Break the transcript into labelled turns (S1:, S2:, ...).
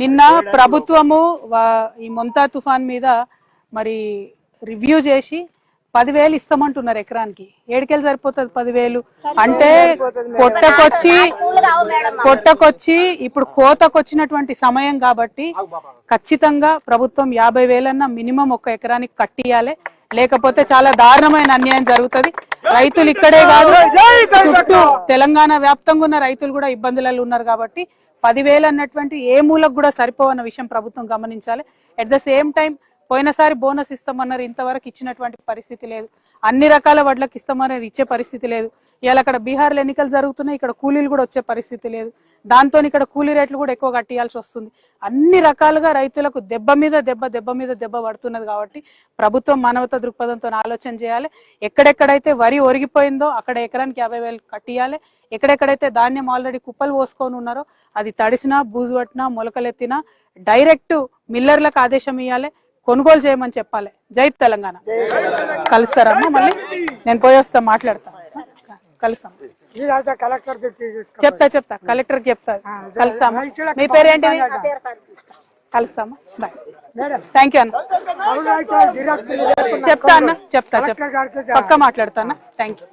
S1: నిన్న ప్రభుత్వము ఈ మొంతా తుఫాన్ మీద మరి రివ్యూ చేసి 10,000 ఇస్తామంటున్నారు ఎకరానికి. ఏడుకెళ్ళి సరిపోతుంది 10,000 అంటే పొట్టకొచ్చి ఇప్పుడు కోతకొచ్చినటువంటి సమయం కాబట్టి ఖచ్చితంగా ప్రభుత్వం 50,000 మినిమం ఒక ఎకరానికి కట్టియాలి. లేకపోతే చాలా దారుణమైన అన్యాయం జరుగుతుంది. రైతులు ఇక్కడే కాదు చుట్టూ తెలంగాణ వ్యాప్తంగా ఉన్న రైతులు కూడా ఇబ్బందులలో ఉన్నారు. కాబట్టి 10,000 అన్నటువంటి ఏ మూలకు కూడా సరిపోవన్న విషయం ప్రభుత్వం గమనించాలి. అట్ ద సేమ్ టైం పోయినసారి బోనస్ ఇస్తామన్నారు, ఇంతవరకు ఇచ్చినటువంటి పరిస్థితి లేదు. అన్ని రకాల వడ్లకు ఇస్తామన్నారు, ఇచ్చే పరిస్థితి లేదు. ఇవాళ అక్కడ బీహార్లో ఎన్నికలు జరుగుతున్నాయి, ఇక్కడ కూలీలు కూడా వచ్చే పరిస్థితి లేదు. దాంతో ఇక్కడ కూలీ రేట్లు కూడా ఎక్కువ కట్టియాల్సి వస్తుంది. అన్ని రకాలుగా రైతులకు దెబ్బ మీద దెబ్బ పడుతున్నది. కాబట్టి ప్రభుత్వం మానవతా దృక్పథంతో ఆలోచన చేయాలి. ఎక్కడెక్కడైతే వరి ఒరిగిపోయిందో అక్కడ ఎకరానికి 50,000 కట్టియాలి. ఎక్కడెక్కడైతే ధాన్యం ఆల్రెడీ కుప్పలు పోసుకొని ఉన్నారో అది తడిసినా బూజు పట్టినా మొలకలెత్తినా డైరెక్ట్ మిల్లర్లకు ఆదేశం ఇవ్వాలి, కొనుగోలు చేయమని చెప్పాలి. జై తెలంగాణ. కలుస్తారమ్మా, మళ్ళీ నేను పోయి వస్తా, మాట్లాడతాను, కలుస్తాం. చెప్తా కలెక్టర్కి చెప్తా. కలుస్తామా? మీ పేరు ఏంటిది? కలుస్తామా? బాయ్. థ్యాంక్ యూ అన్న. చెప్తా అన్న, చెప్తా పక్క మాట్లాడతా అన్న. Thank you.